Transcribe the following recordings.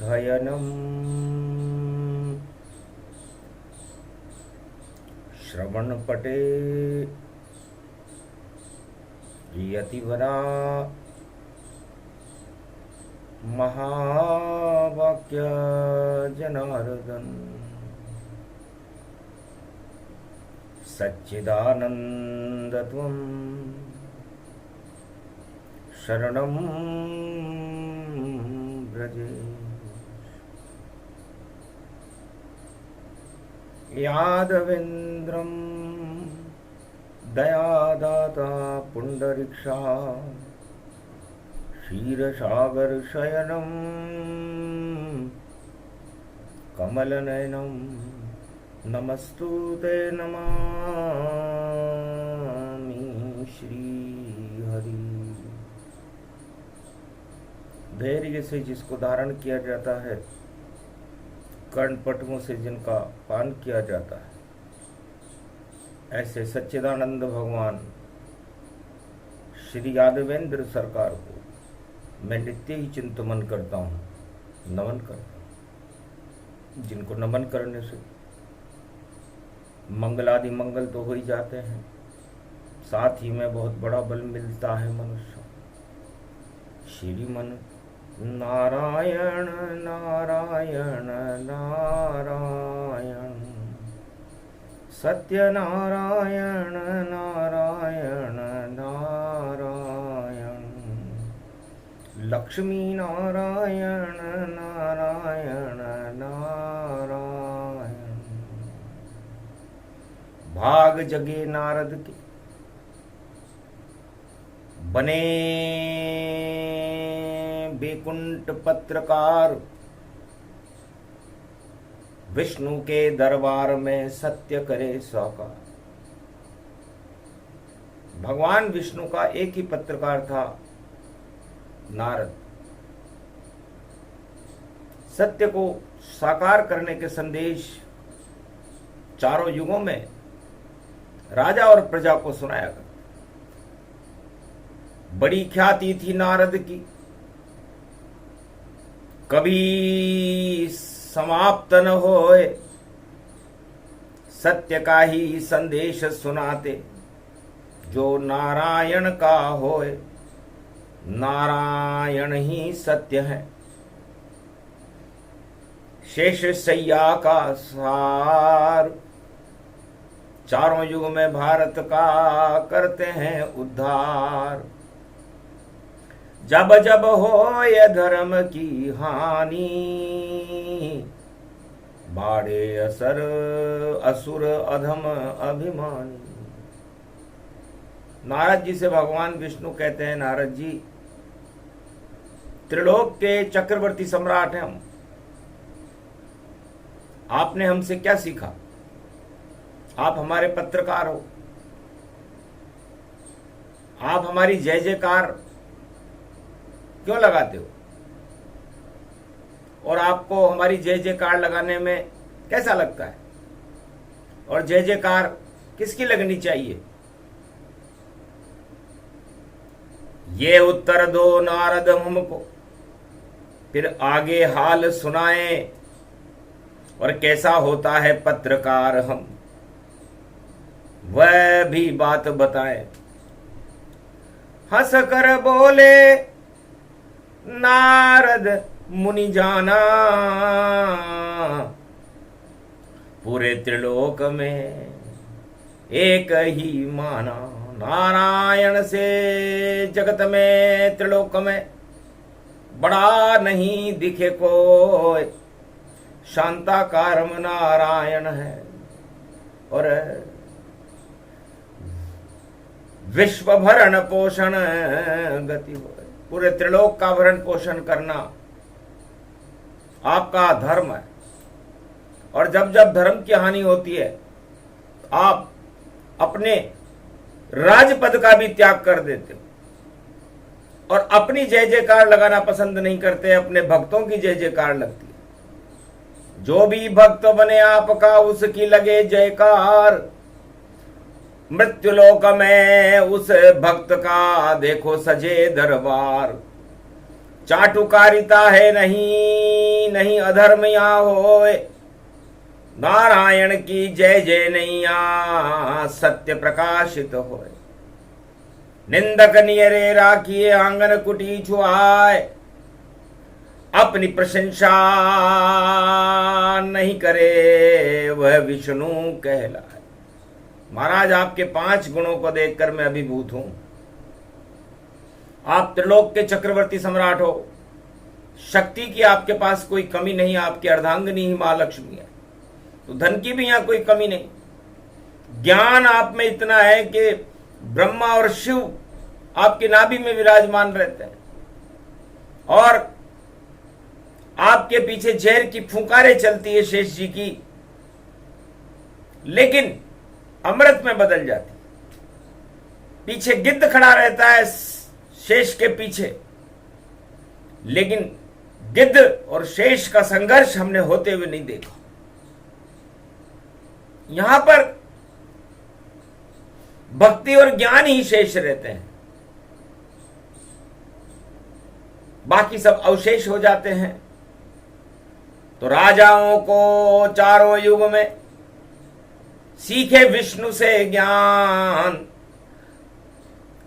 शयनम् श्रवणपटे यतिवरा महावाक्य जनार्दन सच्चिदानन्दत्वं शरणं व्रजे। यादवेन्द्रं दयादाता पुण्डरीक्षा क्षीरसागरशयनं कमलनयनं नमस्तुते नमामि श्रीहरि। धैर्य से जिसको धारण किया जाता है, कर्णपटुओं से जिनका पान किया जाता है, ऐसे सच्चिदानंद भगवान श्री यादवेंद्र सरकार को मैं नित्य ही चिंतन करता हूँ, नमन करता हूँ। जिनको नमन करने से मंगलादि मंगल तो हो ही जाते हैं, साथ ही में बहुत बड़ा बल मिलता है मनुष्य। श्रीमन नारायण नारायण नारायण सत्यनारायण नारायण नारायण लक्ष्मी नारायण नारायण नारायण। भाग जगे नारद के बने बेकुंठ पत्रकार, विष्णु के दरबार में सत्य करे साकार। भगवान विष्णु का एक ही पत्रकार था, नारद। सत्य को साकार करने के संदेश चारों युगों में राजा और प्रजा को सुनाया गया। बड़ी ख्याति थी नारद की, कभी समाप्त न होए, सत्य का ही संदेश सुनाते, जो नारायण का होए, नारायण ही सत्य है। शेष सैया का सार, चारों युग में भारत का करते हैं उद्धार। जब जब हो ये धर्म की हानि, बाड़े असर असुर अधम अभिमानी। नारद जी से भगवान विष्णु कहते हैं, नारद जी त्रिलोक के चक्रवर्ती सम्राट हैं हम, आपने हमसे क्या सीखा? आप हमारे पत्रकार हो, आप हमारी जय जयकार क्यों लगाते हो? और आपको हमारी जय जयकार लगाने में कैसा लगता है? और जय जयकार किसकी लगनी चाहिए? ये उत्तर दो नारद हमको, फिर आगे हाल सुनाए, और कैसा होता है पत्रकार हम, वह भी बात बताएं। हंस कर बोले नारद मुनि जाना, पूरे त्रिलोक में एक ही माना। नारायण से जगत में त्रिलोक में बड़ा नहीं दिखे कोई, शांताकारम नारायण है। और विश्व भरण पोषण गति हो, पूरे त्रिलोक का भरण पोषण करना आपका धर्म है। और जब जब धर्म की हानि होती है, आप अपने राजपद का भी त्याग कर देते हो और अपनी जय जयकार लगाना पसंद नहीं करते, अपने भक्तों की जय जयकार लगती है। जो भी भक्त बने आपका, उसकी लगे जयकार। मृत्युलोक में उस भक्त का देखो सजे दरबार। चाटुकारिता है नहीं, नहीं अधर्म यहाँ होए। नारायण की जय जय नैया, सत्य प्रकाशित होए। निंदक नियरे राखिए, आंगन कुटी छुआए। अपनी प्रशंसा नहीं करे, वह विष्णु कहलाए। महाराज, आपके 5 गुणों को देखकर मैं अभिभूत हूं। आप त्रिलोक के चक्रवर्ती सम्राट हो। शक्ति की आपके पास कोई कमी नहीं, आपकी अर्धांगिनी ही महालक्ष्मी है, तो धन की भी यहां कोई कमी नहीं। ज्ञान आप में इतना है कि ब्रह्मा और शिव आपकी नाभि में विराजमान रहते हैं, और आपके पीछे जहर की फुंकारें चलती है शेष जी की, लेकिन अमृत में बदल जाती। पीछे गिद्ध खड़ा रहता है शेष के पीछे, लेकिन गिद्ध और शेष का संघर्ष हमने होते हुए नहीं देखा। यहां पर भक्ति और ज्ञान ही शेष रहते हैं, बाकी सब अवशेष हो जाते हैं। तो राजाओं को चारों युग में सीखे विष्णु से ज्ञान।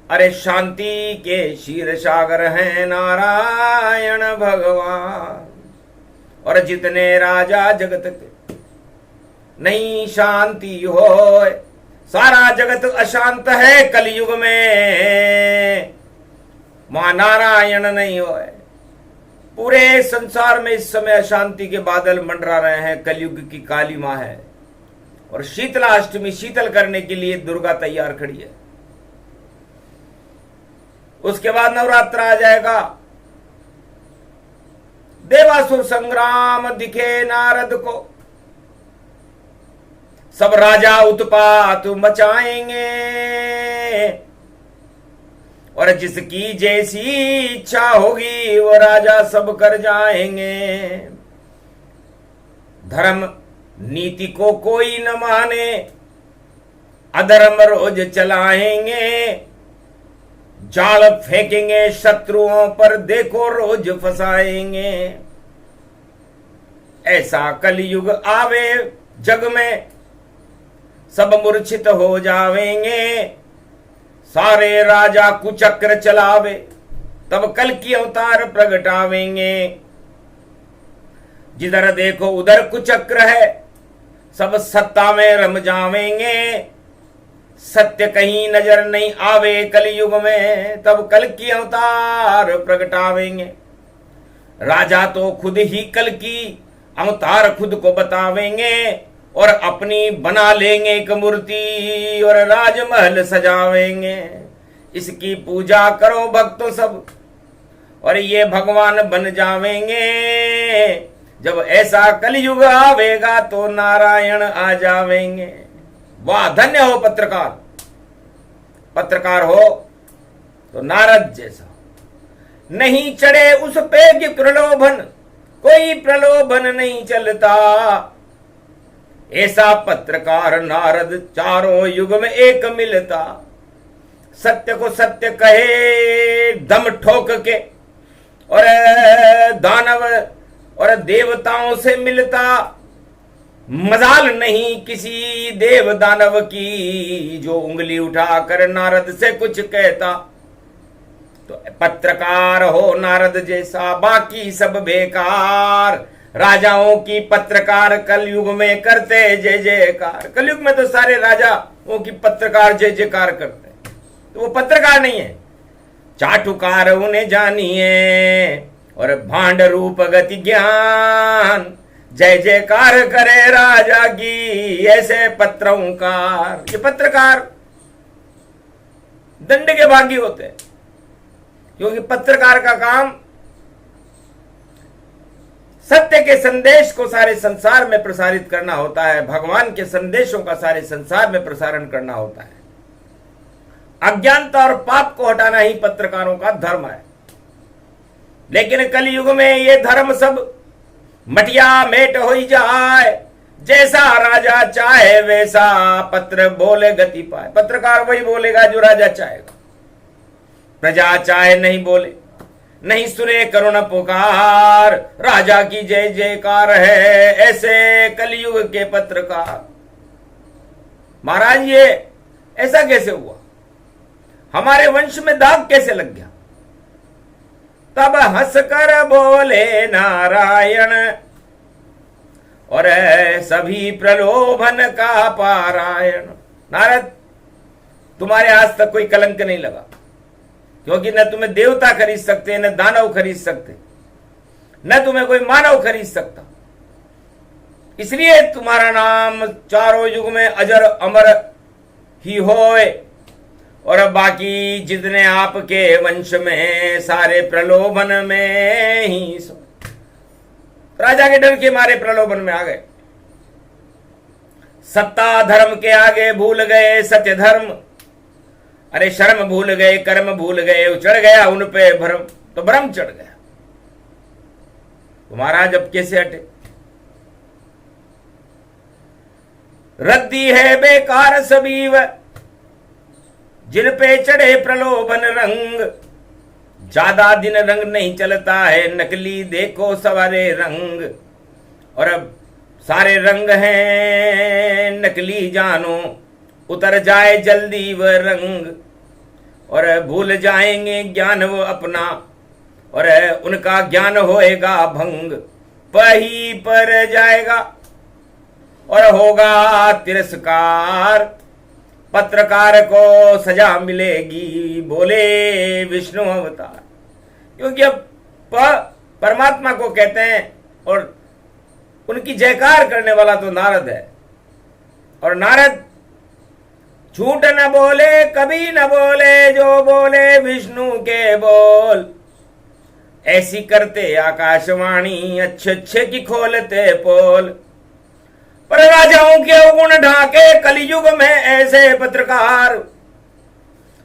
अरे शांति के क्षीर सागर हैं नारायण भगवान, और जितने राजा जगत के नहीं शांति हो, सारा जगत अशांत है कलयुग में, मां नारायण नहीं होए। पूरे संसार में इस समय अशांति के बादल मंडरा रहे हैं, कलयुग की काली मां है, और शीतला अष्टमी शीतल करने के लिए दुर्गा तैयार खड़ी है। उसके बाद नवरात्र आ जाएगा। देवासुर संग्राम दिखे नारद को, सब राजा उत्पात मचाएंगे, और जिसकी जैसी इच्छा होगी वो राजा सब कर जाएंगे। धर्म नीति को कोई न माने, अधर्म रोज चलाएंगे, जाल फेंकेंगे शत्रुओं पर, देखो रोज फंसाएंगे। ऐसा कलयुग आवे जग में, सब मूर्छित हो जावेंगे, सारे राजा कुचक्र चलावे, तब कल की अवतार प्रगटावेंगे। जिधर देखो उधर कुचक्र है, सब सत्ता में रम जावेंगे, सत्य कहीं नजर नहीं आवे कलयुग में, तब कल की अवतार प्रगटावेंगे। राजा तो खुद ही कल की अवतार खुद को बतावेंगे, और अपनी बना लेंगे एक मूर्ति, और राजमहल सजावेंगे। इसकी पूजा करो भक्तों सब, और ये भगवान बन जावेंगे। जब ऐसा कलयुग आवेगा तो नारायण आ जावेंगे। वाह, धन्य हो पत्रकार। पत्रकार हो तो नारद जैसा, नहीं चढ़े उस पे कि प्रलोभन, कोई प्रलोभन नहीं चलता। ऐसा पत्रकार नारद चारों युग में एक मिलता। सत्य को सत्य कहे दम ठोक के, और दानव और देवताओं से मिलता। मजाल नहीं किसी देव दानव की, जो उंगली उठाकर नारद से कुछ कहता। तो पत्रकार हो नारद जैसा, बाकी सब बेकार। राजाओं की पत्रकार कलयुग में करते जय जयकार। कलयुग में तो सारे राजाओं की पत्रकार जय जयकार करते, तो वो पत्रकार नहीं है। चाटुकार उन्हें जानिए, और भांड रूप गति ज्ञान। जय जयकार करे राजा की, ऐसे पत्रकार। ये पत्रकार दंड के भागी होते हैं, क्योंकि पत्रकार का काम सत्य के संदेश को सारे संसार में प्रसारित करना होता है, भगवान के संदेशों का सारे संसार में प्रसारण करना होता है। अज्ञानता और पाप को हटाना ही पत्रकारों का धर्म है। लेकिन कलयुग में ये धर्म सब मटिया मेट हो जाए। जैसा राजा चाहे वैसा पत्र बोले गति पाए। पत्रकार वही बोलेगा जो राजा चाहेगा, प्रजा चाहे नहीं बोले। नहीं सुने करुण पुकार, राजा की जय जयकार है ऐसे कलयुग के पत्रकार। महाराज ये ऐसा कैसे हुआ, हमारे वंश में दाग कैसे लग गया? तब हंसकर बोले नारायण, और सभी प्रलोभन का पारायण। नारद, तुम्हारे आज तक कोई कलंक नहीं लगा, क्योंकि न तुम्हें देवता खरीद सकते, न दानव खरीद सकते, न तुम्हें कोई मानव खरीद सकता। इसलिए तुम्हारा नाम चारों युग में अजर अमर ही होए, और बाकी जितने आपके वंश में सारे प्रलोभन में ही सो। राजा के डर के मारे प्रलोभन में आ गए। सत्ता धर्म के आगे भूल गए सत्य धर्म, अरे शर्म भूल गए, कर्म भूल गए, चढ़ गया उन पे भ्रम, तो भ्रम चढ़ गया। तो महाराज अब कैसे हटे? रद्दी है बेकार सभी व जिन पे चढ़े प्रलोभन रंग, ज्यादा दिन रंग नहीं चलता है, नकली देखो सवारे रंग। और अब सारे रंग हैं नकली जानो, उतर जाए जल्दी वह रंग, और भूल जाएंगे ज्ञान वो अपना, और उनका ज्ञान होएगा भंग। पही पर जाएगा और होगा तिरस्कार, पत्रकार को सजा मिलेगी बोले विष्णु अवतार। क्योंकि अब परमात्मा को कहते हैं, और उनकी जयकार करने वाला तो नारद है। और नारद झूठ न बोले कभी न बोले, जो बोले विष्णु के बोल। ऐसी करते आकाशवाणी, अच्छे अच्छे की खोलते पोल। पर राजाओं के अवगुण ढाके कलयुग में ऐसे पत्रकार,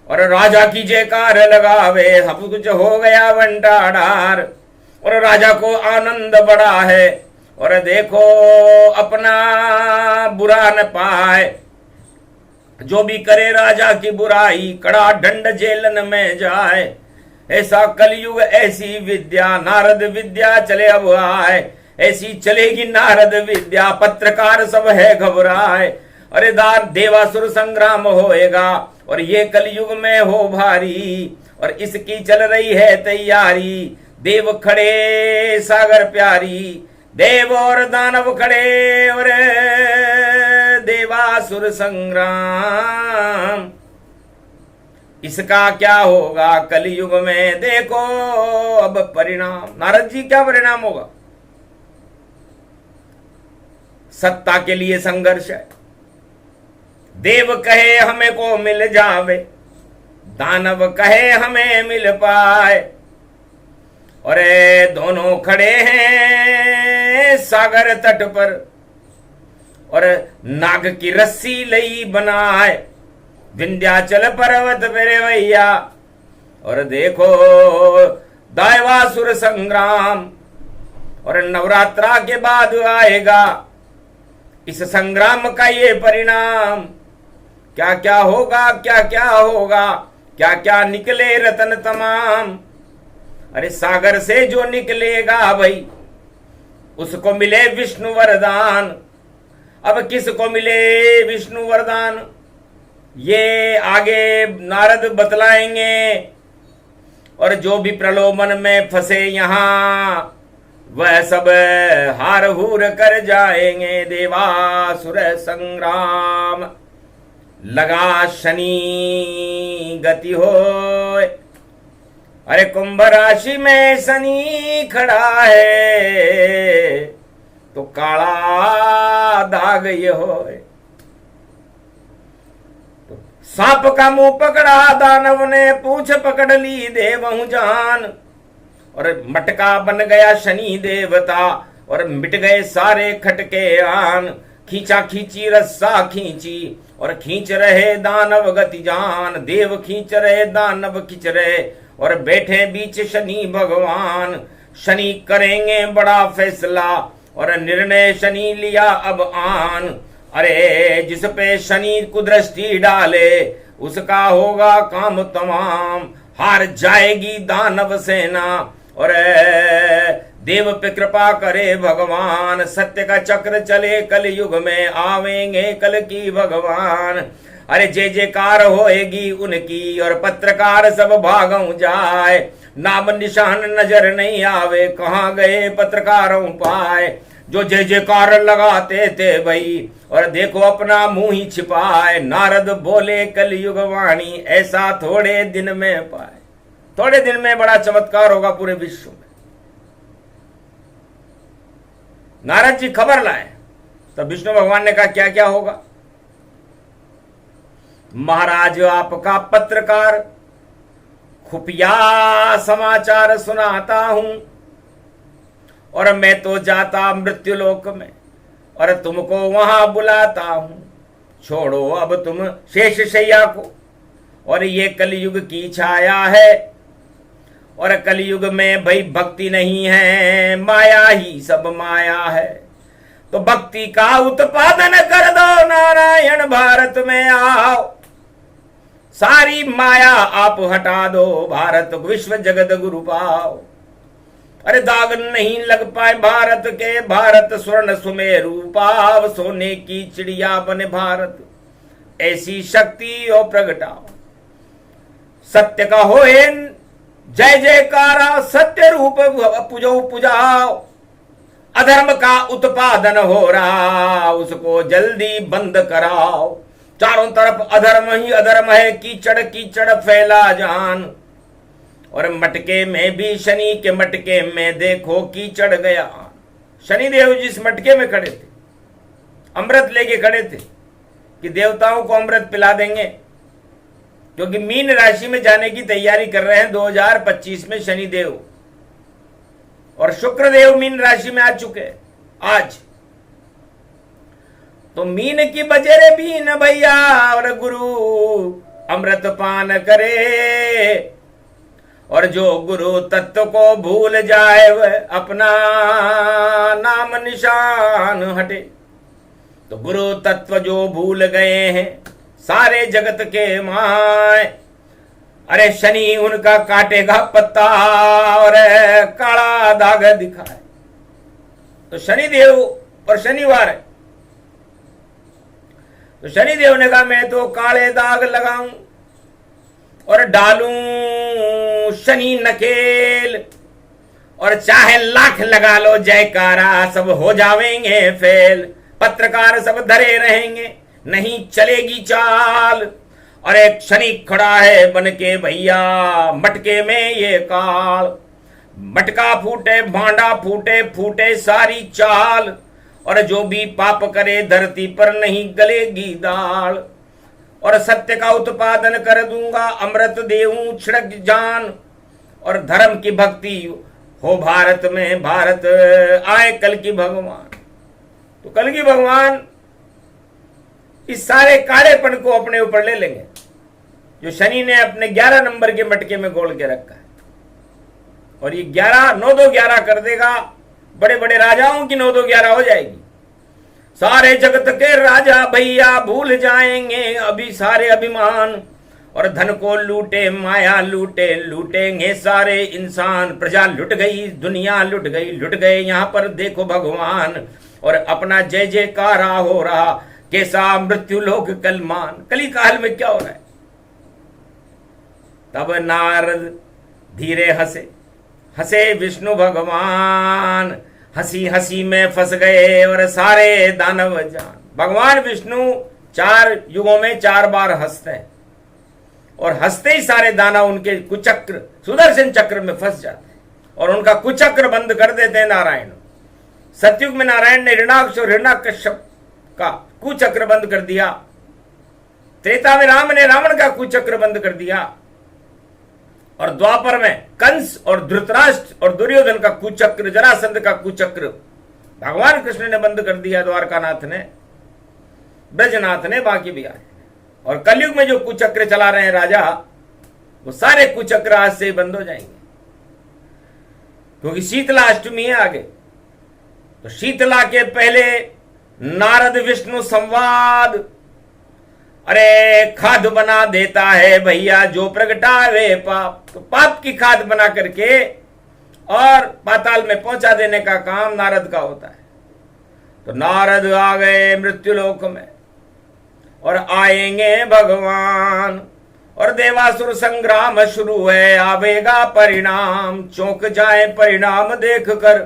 और राजा की जयकार लगावे सब कुछ हो गया बंटाढार। और राजा को आनंद बड़ा है, और देखो अपना बुरा न पाए, जो भी करे राजा की बुराई कड़ा दंड जेलन में जाए। ऐसा कलयुग ऐसी विद्या, नारद विद्या चले अब आए, ऐसी चलेगी नारद विद्या, पत्रकार सब है घबराए। अरे देवासुर संग्राम होएगा, और ये कलयुग में हो भारी, और इसकी चल रही है तैयारी। देव खड़े सागर प्यारी, देव और दानव खड़े, और देवासुर संग्राम। इसका क्या होगा कलयुग में देखो अब परिणाम। नारद जी क्या परिणाम होगा? सत्ता के लिए संघर्ष है। देव कहे हमें को मिल जावे, दानव कहे हमें मिल पाए, और दोनों खड़े हैं सागर तट पर, और नाग की रस्सी लई बनाए विंध्याचल पर्वत मेरे भैया। और देखो दैवासुर संग्राम, और नवरात्रा के बाद आएगा इस संग्राम का ये परिणाम। क्या क्या होगा, क्या क्या होगा, क्या क्या निकले रतन तमाम। अरे सागर से जो निकलेगा भाई, उसको मिले विष्णु वरदान। अब किसको मिले विष्णु वरदान, ये आगे नारद बतलाएंगे। और जो भी प्रलोभन में फंसे यहाँ, वह सब हार हूर कर जाएंगे। देवासुर संग्राम लगा शनि गति हो। अरे कुंभ राशि में शनि खड़ा है, तो काला दाग ये हो। सांप का मुंह पकड़ा दानव ने, पूछ पकड़ ली देवहु जान। और मटका बन गया शनि देवता, और मिट गए सारे खटके आन। खींचा खींची रस्सा खींची, और खींच रहे दानव गति जान। देव खींच रहे दानव खींच रहे, और बैठे बीच शनि भगवान। शनि करेंगे बड़ा फैसला, और निर्णय शनि लिया अब आन। अरे जिस पे शनि कुदृष्टि डाले, उसका होगा काम तमाम। हार जाएगी दानव सेना। और देव पे कृपा करे भगवान, सत्य का चक्र चले कल युग में, आवेंगे कल की भगवान। अरे जय जयकार होएगी उनकी और पत्रकार सब भागों जाए, नाम निशान नजर नहीं आवे, कहाँ गए पत्रकारों पाए। जो जय जयकार लगाते थे भाई और देखो अपना मुंह ही छिपाए, नारद बोले कलयुग वाणी ऐसा थोड़े दिन में पाए। थोड़े दिन में बड़ा चमत्कार होगा पूरे विश्व में। नारद जी खबर लाए तब विष्णु भगवान ने कहा क्या क्या होगा। महाराज आपका पत्रकार खुफिया समाचार सुनाता हूं और मैं तो जाता मृत्युलोक में और तुमको वहां बुलाता हूं। छोड़ो अब तुम शेष शैया को और ये कलयुग की छाया है और कलयुग में भाई भक्ति नहीं है, माया ही सब माया है। तो भक्ति का उत्पादन कर दो, नारायण भारत में आओ, सारी माया आप हटा दो, भारत विश्व जगत गुरु पाओ। अरे दाग नहीं लग पाए भारत के, भारत स्वर्ण सुमेरु पाव, सोने की चिड़िया बने भारत, ऐसी शक्ति ओ प्रगटाओ। सत्य का होए जय जयकारा, सत्य रूप पूजो पूजाओ। अधर्म का उत्पादन हो रहा, उसको जल्दी बंद कराओ। चारों तरफ अधर्म ही अधर्म है, कीचड़ कीचड़ फैला जान। और मटके में भी शनि के मटके में देखो कीचड़ गया। शनिदेव जिस मटके में खड़े थे, अमृत लेके खड़े थे कि देवताओं को अमृत पिला देंगे, क्योंकि मीन राशि में जाने की तैयारी कर रहे हैं 2025 में शनिदेव, और शुक्रदेव मीन राशि में आ चुके हैं आज। तो मीन की बजरे बीन भैया और गुरु अमृत पान करे, और जो गुरु तत्व को भूल जाए वह अपना नाम निशान हटे। तो गुरु तत्व जो भूल गए हैं सारे जगत के माए, अरे शनि उनका काटेगा पत्ता और काला दाग दिखाए। तो शनिदेव और शनिवार है, तो शनिदेव ने कहा मैं तो काले दाग लगाऊं और डालूं शनि नकेल, और चाहे लाख लगा लो जयकारा सब हो जावेंगे फेल। पत्रकार सब धरे रहेंगे, नहीं चलेगी चाल। और एक शनि खड़ा है बन के भैया मटके में ये काल। मटका फूटे भांडा फूटे, फूटे सारी चाल। और जो भी पाप करे धरती पर नहीं गलेगी दाल। और सत्य का उत्पादन कर दूंगा, अमृत देऊं छिड़क जान। और धर्म की भक्ति हो भारत में, भारत आए कल की भगवान। तो कल की भगवान इस सारे कालेपन को अपने ऊपर ले लेंगे जो शनि ने अपने 11 नंबर के मटके में गोल के रखा है। और ये 11 9-2-11 कर देगा, बड़े बड़े राजाओं की 9-2-11 हो जाएगी। सारे जगत के राजा भैया भूल जाएंगे अभी सारे अभिमान। और धन को लूटे माया लूटे, लूटेंगे सारे इंसान। प्रजा लुट गई, दुनिया लुट गई, लुट गए यहाँ पर देखो भगवान। और अपना जय जयकारा हो रहा, कैसा मृत्यु लोक कलमान। कली काल में क्या हो रहा है। तब नारद धीरे हंसे, हंसे विष्णु भगवान, हंसी हंसी में फंस गए और सारे दानव जान। भगवान विष्णु 4 युगों में 4 बार हंसते हैं, और हंसते ही सारे दानव उनके कुचक्र सुदर्शन चक्र में फंस जाते हैं और उनका कुचक्र बंद कर देते हैं नारायण। सतयुग में नारायण ने हिरण्याक्ष और हिरण्याकश्यप का कुचक्र बंद कर दिया। त्रेता में राम ने रावण का कुचक्र बंद कर दिया। और द्वापर में कंस और धृतराष्ट्र और दुर्योधन का कुचक्र, जरासंध का कुचक्र भगवान कृष्ण ने बंद कर दिया। द्वारकानाथ ने, ब्रजनाथ ने, बाकी भी आए। और कलयुग में जो कुचक्र चला रहे हैं राजा, वो सारे कुचक्र आज से बंद हो जाएंगे, क्योंकि शीतला अष्टमी है आगे। तो शीतला के पहले नारद विष्णु संवाद अरे खाद बना देता है भैया जो प्रगटावे पाप। तो पाप की खाद बना करके और पाताल में पहुंचा देने का काम नारद का होता है। तो नारद आ गए मृत्युलोक में और आएंगे भगवान, और देवासुर संग्राम शुरू है, आवेगा परिणाम, चौंक जाए परिणाम देख कर।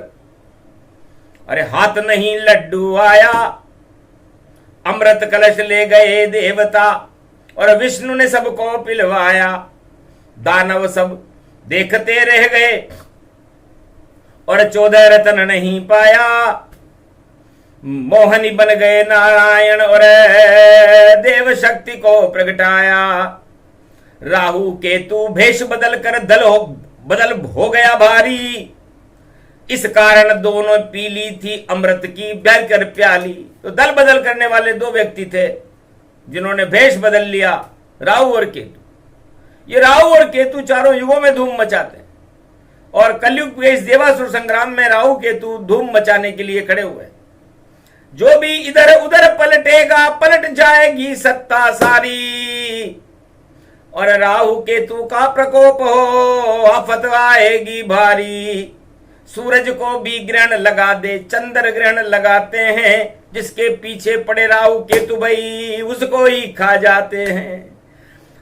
अरे हाथ नहीं लड्डू आया, अमृत कलश ले गए देवता, और विष्णु ने सबको पिलवाया। दानव सब देखते रह गए और 14 रत्न नहीं पाया। मोहनी बन गए नारायण और देव शक्ति को प्रगटाया। राहु केतु भेष बदल कर बदल हो गया भारी। इस कारण दोनों पी ली थी अमृत की भयंकर प्याली। तो दल बदल करने वाले दो व्यक्ति थे जिन्होंने भेष बदल लिया, राहु और केतु। ये राहु और केतु चारों युगों में धूम मचाते हैं, और कलयुग के इस देवासुर संग्राम में राहु केतु धूम मचाने के लिए खड़े हुए। जो भी इधर उधर पलटेगा पलट जाएगी सत्ता सारी, और राहु केतु का प्रकोप हो आफत आएगी भारी। सूरज को भी ग्रहण लगा दे, चंद्र ग्रहण लगाते हैं, जिसके पीछे पड़े राहु केतु भाई उसको ही खा जाते हैं।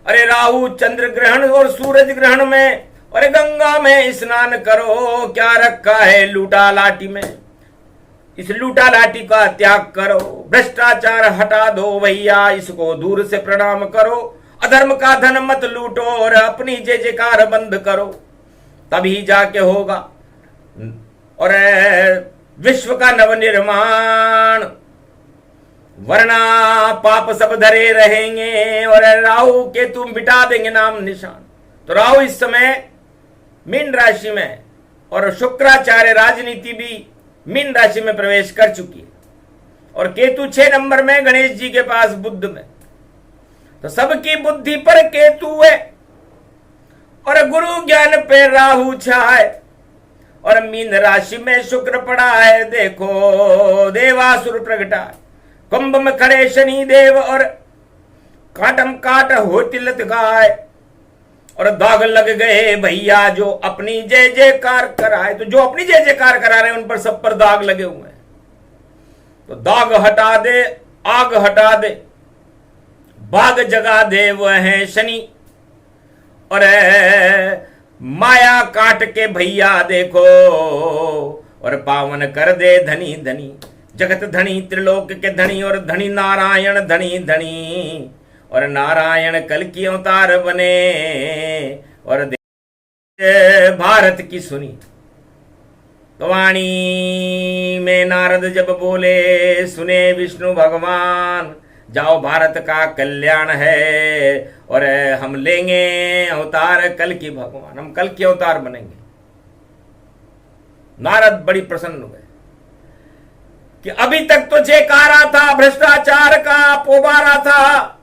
अरे राहु चंद्र ग्रहण और सूरज ग्रहण में, अरे गंगा में स्नान करो, क्या रखा है लूटा लाटी में। इस लूटा लाटी का त्याग करो, भ्रष्टाचार हटा दो भैया, इसको दूर से प्रणाम करो। अधर्म का धन मत लूटो और अपनी जय जयकार बंद करो, तभी जाके होगा और विश्व का नवनिर्माण, वरना पाप सब धरे रहेंगे और राहु के तुम मिटा देंगे नाम निशान। तो राहु इस समय मीन राशि में और शुक्राचार्य राजनीति भी मीन राशि में प्रवेश कर चुकी है, और केतु 6 नंबर में गणेश जी के पास बुद्ध में। तो सबकी बुद्धि पर केतु है और गुरु ज्ञान पे राहु छाए, और मीन राशि में शुक्र पड़ा है। देखो देवासुर प्रगटा, कुंभ में खड़े शनि देव और काटम काट होती लत गाय, और दाग लग गए भैया जो अपनी जय जयकार कराए। तो जो अपनी जय जयकार करा रहे हैं उन पर सब पर दाग लगे हुए हैं। तो दाग हटा दे, आग हटा दे, बाग जगा दे वह है शनि, और माया काट के भैया देखो और पावन कर दे धनी धनी। जगत धनी त्रिलोक के धनी, और धनी नारायण धनी धनी, और नारायण कल की अवतार बने और भारत की सुनी। तो वाणी में नारद जब बोले, सुने विष्णु भगवान, जाओ भारत का कल्याण है और हम लेंगे अवतार कल की भगवान, हम कल के अवतार बनेंगे। नारद बड़ी प्रसन्न हुए कि अभी तक तो जयकारा था, भ्रष्टाचार का पोबारा था,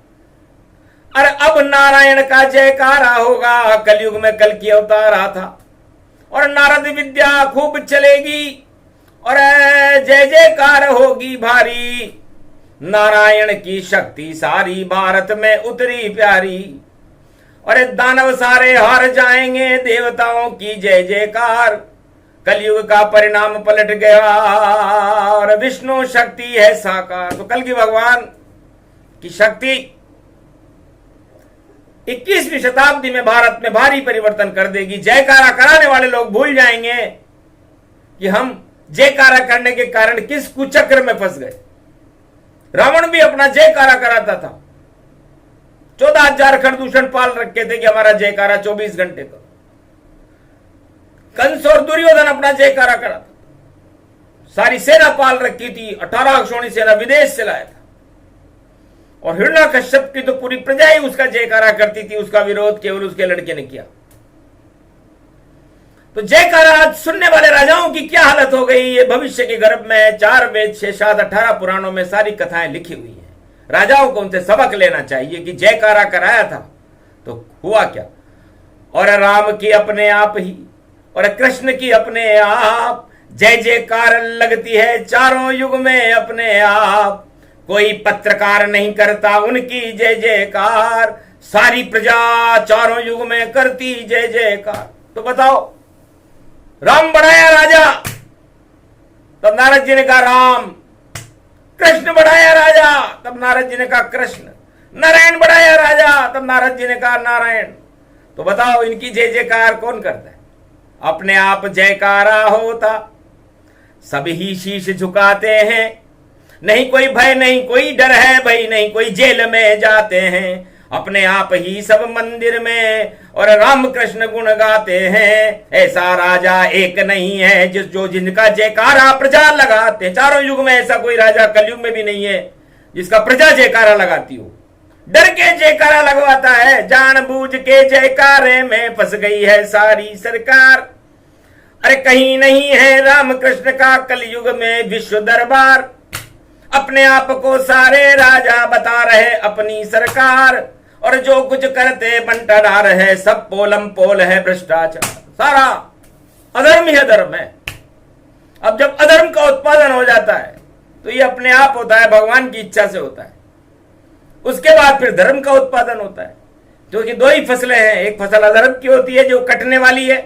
अरे अब नारायण का जयकारा होगा। कलयुग में कल की अवतार था और नारद विद्या खूब चलेगी और जय जयकार होगी भारी। नारायण की शक्ति सारी भारत में उतरी प्यारी, और दानव सारे हार जाएंगे, देवताओं की जय जयकार। कलयुग का परिणाम पलट गया और विष्णु शक्ति है साकार। तो कल की भगवान की शक्ति 21वीं शताब्दी में भारत में भारी परिवर्तन कर देगी। जयकारा कराने वाले लोग भूल जाएंगे कि हम जयकारा करने के कारण किस कुचक्र में फंस गए। रावण भी अपना जयकारा कराता था, 14,000 खरदूषण पाल रखे थे कि हमारा जयकारा 24 घंटे का। कंस और दुर्योधन अपना जयकारा कराता, सारी सेना पाल रखी थी, 18 अक्षौणी सेना विदेश से लाया था, और हिरण्यकश्यप की तो पूरी प्रजा ही उसका जयकारा करती थी, उसका विरोध केवल उसके लड़के ने किया। तो जयकारा सुनने वाले राजाओं की क्या हालत हो गई, ये भविष्य के गर्भ में 4 वेद 6 7 18 पुराणों में सारी कथाएं लिखी हुई हैं। राजाओं को उनसे सबक लेना चाहिए कि जयकारा कराया था तो हुआ क्या। और राम की अपने आप ही और कृष्ण की अपने आप जय जयकार लगती है चारों युग में अपने आप। कोई पत्रकार नहीं करता उनकी जय जयकार, सारी प्रजा चारों युग में करती जय जयकार। तो बताओ, राम बढ़ाया राजा, तब नारद जी ने कहा राम। कृष्ण बढ़ाया राजा, तब नारद जी ने कहा कृष्ण। नारायण बढ़ाया राजा, तब नारद जी ने कहा नारायण। तो बताओ, इनकी जय जयकार कौन करता है? अपने आप जयकारा होता, सब ही शीश झुकाते हैं, नहीं कोई भय नहीं कोई डर है भाई, नहीं कोई जेल में जाते हैं, अपने आप ही सब मंदिर में और राम कृष्ण गुण गाते हैं। ऐसा राजा एक नहीं है जिनका जयकारा प्रजा लगाते। चारों युग में ऐसा कोई राजा कलयुग में भी नहीं है जिसका प्रजा जयकारा लगाती हो। डर के जयकारा लगवाता है, जानबूझ के जयकारे में फंस गई है सारी सरकार। अरे कहीं नहीं है राम कृष्ण का कलयुग में विश्व दरबार, अपने आप को सारे राजा बता रहे अपनी सरकार, और जो कुछ करते बंटवारा है, सब पोलम पोल है भ्रष्टाचार, सारा अधर्म ही अधर्म है। अब जब अधर्म का उत्पादन हो जाता है तो ये अपने आप होता है, भगवान की इच्छा से होता है। उसके बाद फिर धर्म का उत्पादन होता है, क्योंकि दो ही फसलें हैं, एक फसल अधर्म की होती है जो कटने वाली है,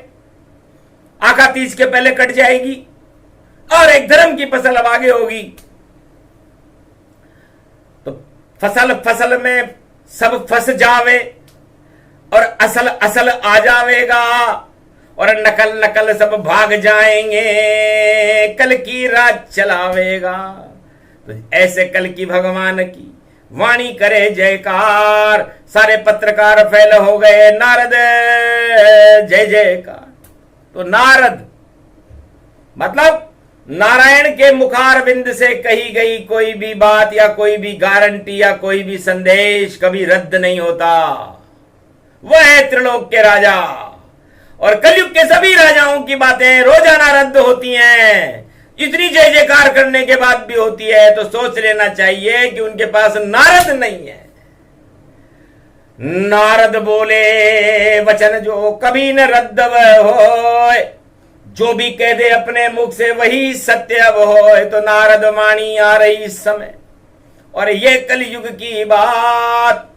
आका तीज के पहले कट जाएगी, और एक धर्म की फसल अब आगे होगी। तो फसल में सब फंस जावे और असल आ जावेगा, और नकल सब भाग जाएंगे, कल की रात चलावेगा। तो ऐसे कल की भगवान की वाणी करे जयकार, सारे पत्रकार फैल हो गए, नारद जय जयकार। तो नारद मतलब नारायण के मुखारविंद से कही गई कोई भी बात या कोई भी गारंटी या कोई भी संदेश कभी रद्द नहीं होता। वह है त्रिलोक के राजा, और कलयुग के सभी राजाओं की बातें रोजाना रद्द होती हैं। इतनी जय जयकार करने के बाद भी होती है, तो सोच लेना चाहिए कि उनके पास नारद नहीं है। नारद बोले वचन जो कभी न रद्द होए, जो भी कह दे अपने मुख से वही सत्य अब होए। तो नारद वाणी आ रही इस समय, और ये कलयुग की बात,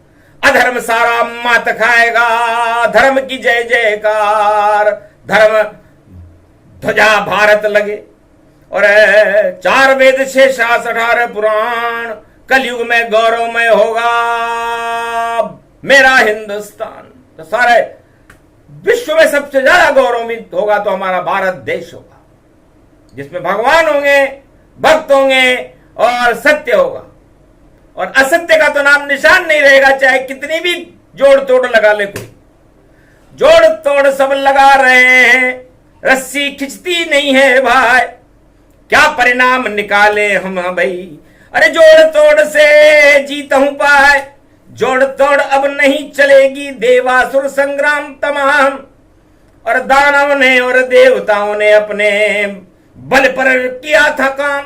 अधर्म सारा मात खाएगा, धर्म की जय जयकार, धर्म ध्वजा भारत लगे, और 4 वेद 6 शास्त्र 18 पुराण, कलयुग में गौरवमय होगा मेरा हिंदुस्तान। तो सारे विश्व में सबसे ज्यादा गौरवान्वित होगा तो हमारा भारत देश होगा, जिसमें भगवान होंगे, भक्त होंगे और सत्य होगा, और असत्य का तो नाम निशान नहीं रहेगा। चाहे कितनी भी जोड़ तोड़ लगा ले, कोई जोड़ तोड़ सब लगा रहे हैं, रस्सी खिंचती नहीं है भाई, क्या परिणाम निकाले हम भाई। अरे जोड़ तोड़ से जीत हूं पाए, जोड़ तोड़ अब नहीं चलेगी, देवासुर संग्राम तमाम, और दानव ने और देवताओं ने अपने बल पर किया था काम।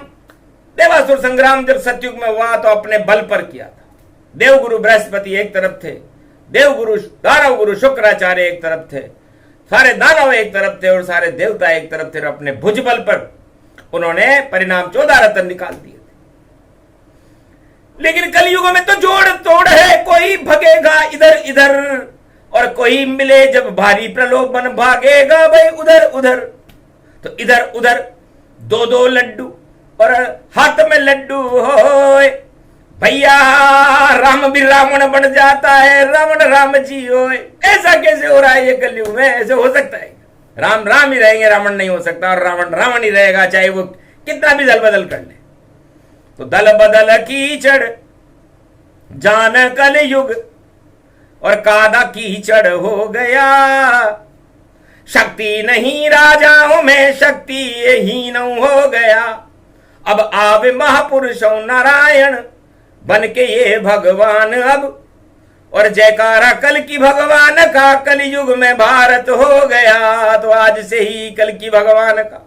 देवासुर संग्राम जब सतयुग में हुआ तो अपने बल पर किया था। देवगुरु बृहस्पति एक तरफ थे, देवगुरु दानव गुरु शुक्राचार्य एक तरफ थे, सारे दानव एक तरफ थे और सारे देवता एक तरफ थे, और अपने भुजबल पर उन्होंने परिणाम 14 रत्न निकाल दिए थे। लेकिन कलयुग में तो जोड़ तोड़ है, कोई भगेगा इधर इधर, और कोई मिले जब भारी प्रलोभन भागेगा भाई उधर उधर। तो इधर उधर 2-2 लड्डू और हाथ में लड्डू होए भैया, राम भी रावण बन जाता है, रावण राम जी होए। ऐसा कैसे हो रहा है ये कलयुग में? ऐसे हो सकता है? राम राम ही रहेंगे, रावण नहीं हो सकता, और रावण रावण ही रहेगा, चाहे वो कितना भी दल बदल कर ले। तो दल बदल कीचड़ जान कल युग, और कादा कीचड़ हो गया, शक्ति नहीं राजाओं में, शक्ति हीन हो गया। अब आवे महापुरुषों नारायण बन के ये भगवान अब, और जयकारा कल की भगवान का, कल युग में भारत हो गया। तो आज से ही कल की भगवान का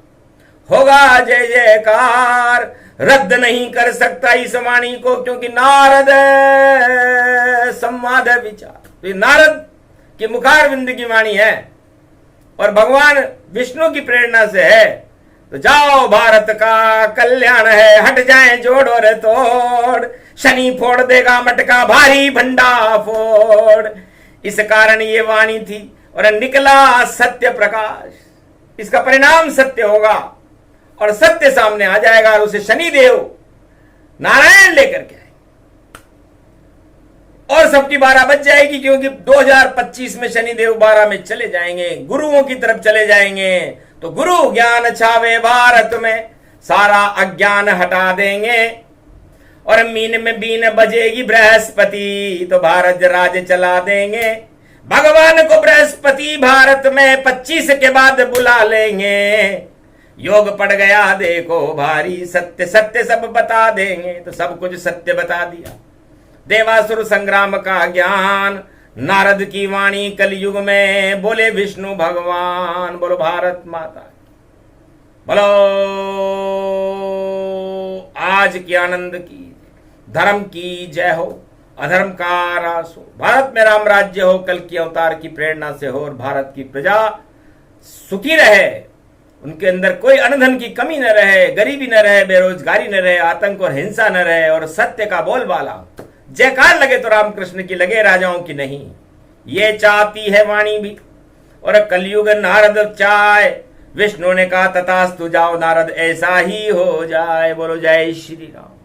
होगा जय जयकार, रद्द नहीं कर सकता इस वाणी को, क्योंकि नारद संवाद विचार। तो ये नारद की मुखारविंद की वाणी है, और भगवान विष्णु की प्रेरणा से है। तो जाओ भारत का कल्याण है, हट जाए जोड़ और तोड़, शनि फोड़ देगा मटका भारी भंडा फोड़। इस कारण ये वाणी थी और निकला सत्य प्रकाश। इसका परिणाम सत्य होगा और सत्य सामने आ जाएगा और उसे शनिदेव नारायण लेकर के आए और सबकी 12 बज जाएगी, क्योंकि 2025 में शनिदेव 12 में चले जाएंगे, गुरुओं की तरफ चले जाएंगे। तो गुरु ज्ञान छावे भारत में, सारा अज्ञान हटा देंगे और मीन में बीन बजेगी बृहस्पति, तो भारत राज चला देंगे। भगवान को बृहस्पति भारत में 25 के बाद बुला लेंगे। योग पड़ गया देखो भारी, सत्य सत्य सब बता देंगे। तो सब कुछ सत्य बता दिया। देवासुर संग्राम का ज्ञान, नारद की वाणी कलयुग में, बोले विष्णु भगवान। बोलो भारत माता, बोलो आज की आनंद की, धर्म की जय हो, अधर्म का नाश हो, भारत में राम राज्य हो, कल की अवतार की प्रेरणा से हो और भारत की प्रजा सुखी रहे, उनके अंदर कोई अनधन की कमी न रहे, गरीबी न रहे, बेरोजगारी न रहे, आतंक और हिंसा न रहे और सत्य का बोलबाला। जयकार लगे तो रामकृष्ण की लगे, राजाओं की नहीं। ये चाहती है वाणी भी। और कलयुग नारद चाहे, विष्णु ने कहा तथास्तु, जाओ नारद ऐसा ही हो जाए। बोलो जय श्री राम।